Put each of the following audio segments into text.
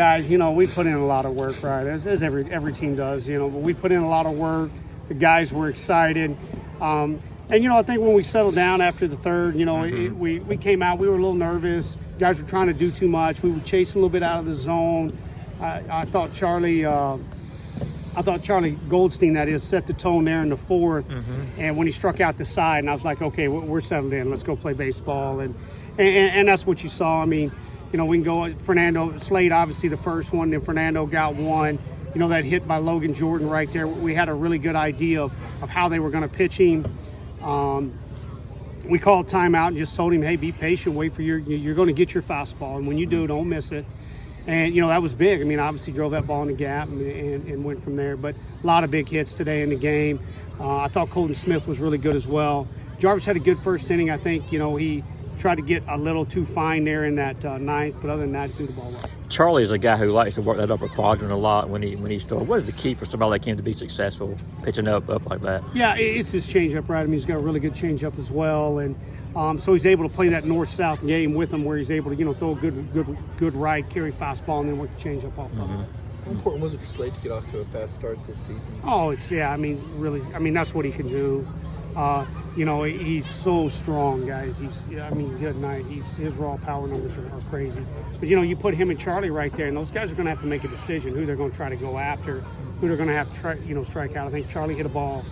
Guys, we put in a lot of work, right? As every team does, but we put in a lot of work. The guys were excited. And, I think when we settled down after the third, we came out, we were a little nervous. Guys were trying to do too much. We were chasing a little bit out of the zone. I thought Charlie Goldstein, that is, set the tone there in the fourth. And when he struck out the side, and I was like, okay, we're settled in. Let's go play baseball. And that's what you saw. I mean, we can go Fernando Slade, obviously the first one, then Fernando got one. That hit by Logan Jordan right there. We had a really good idea of how they were going to pitch him. We called timeout and just told him, hey, be patient, wait for you're going to get your fastball. And when you do, don't miss it. And, that was big. I mean, obviously drove that ball in the gap and went from there. But a lot of big hits today in the game. I thought Colton Smith was really good as well. Jarvis had a good first inning. I think, he tried to get a little too fine there in that ninth. But other than that, he threw the ball well. Charlie's a guy who likes to work that upper quadrant a lot when he's throwing. What is the key for somebody like him to be successful pitching up like that? Yeah, it's his changeup, right? I mean, he's got a really good changeup as well. And so he's able to play that north-south game with him where he's able to, throw a good right, carry fastball, and then work the changeup off of it. How important was it for Slade to get off to a fast start this season? Oh, really, that's what he can do. He's so strong, guys. Good night. His raw power numbers are crazy. But, you put him and Charlie right there, and those guys are going to have to make a decision who they're going to try to go after, who they're going to have to try, strike out. I think Charlie hit a ball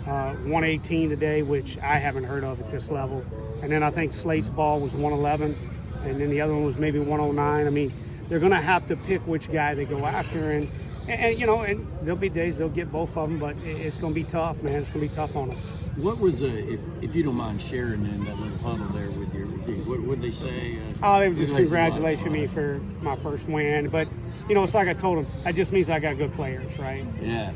118 today, which I haven't heard of at this level. And then I think Slade's ball was 111, and then the other one was maybe 109. I mean, they're going to have to pick which guy they go after, and there'll be days they'll get both of them, but it's going to be tough, man. It's going to be tough on them. What was, if you don't mind sharing in that little huddle there with your team, what would they say? They were just congratulating me for my first win. But, it's like I told them, that just means I got good players, right? Yeah.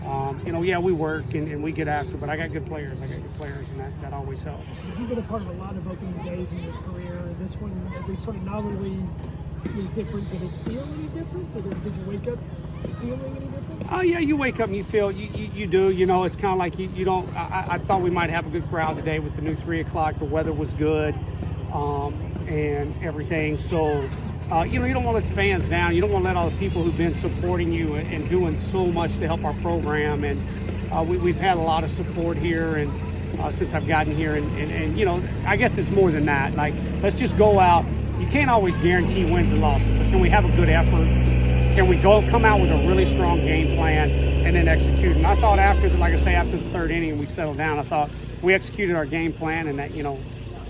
We work and we get after, but I got good players. And that always helps. You've been a part of a lot of opening days in your career. This one, at least sort of nominally, was different. Did it feel any different? Did you wake up feeling any different? Oh, yeah, you wake up and you feel, you do, it's kind of like you don't, I thought we might have a good crowd today with the new 3 o'clock. The weather was good and everything. So, you don't want to let the fans down. You don't want to let all the people who've been supporting you and doing so much to help our program. And we've had a lot of support here and since I've gotten here. And I guess it's more than that. Like, let's just go out. You can't always guarantee wins and losses, but can we have a good effort? Can we come out with a really strong game plan and then execute? And I thought after the third inning, we settled down. I thought we executed our game plan and that,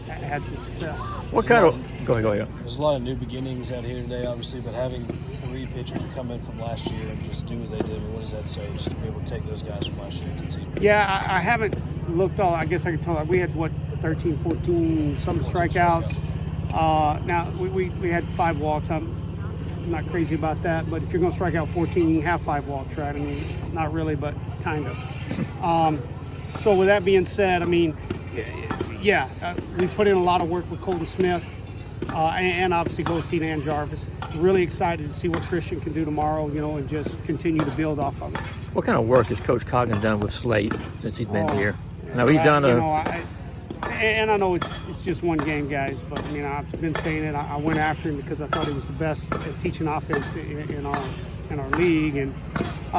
had some success. What kind of go ahead. There's a lot of new beginnings out here today, obviously, but having 3 pitchers come in from last year and just do what they did, what does that say? Just to be able to take those guys from last year and continue. Yeah, I haven't looked all. I guess I could tell. We had 13, 14, some strikeouts. Now we had 5 walks. I'm not crazy about that, but if you're going to strike out 14, you can have 5 walks, right? I mean, not really, but kind of. So with that being said, I mean, we put in a lot of work with Colton Smith and obviously Goldstein and Jarvis. Really excited to see what Christian can do tomorrow, and just continue to build off of it. What kind of work has Coach Coggin done with Slade since he's been here? Now he's done and I know it's just one game, guys, but I've been saying it. I went after him because I thought he was the best at teaching offense in our league, and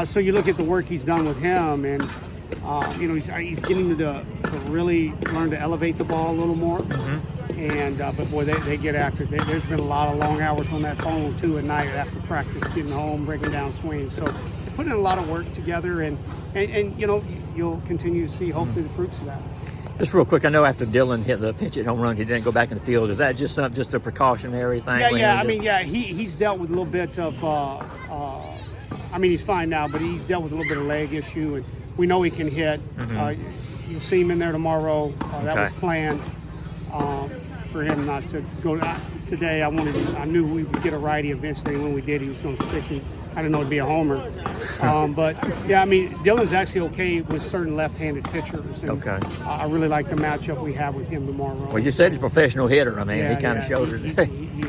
so you look at the work he's done with him, and he's getting to really learn to elevate the ball a little more. And but boy, they get after it. There's been a lot of long hours on that phone too at night after practice, getting home, breaking down swings. So they put in a lot of work together, and you'll continue to see hopefully the fruits of that. Just real quick, I know after Dylan hit the pinch hit home run, he didn't go back in the field. Is that just a precautionary thing? He's dealt with a little bit of. He's fine now, but he's dealt with a little bit of leg issue, and we know he can hit. You'll see him in there tomorrow. That was planned for him not to go today. I knew we would get a righty eventually. When we did, he was going to stick me. I didn't know it'd be a homer. But Dylan's actually okay with certain left-handed pitchers. And, I really like the matchup we have with him tomorrow. Well, you said he's a professional hitter. He kind of showed it today. He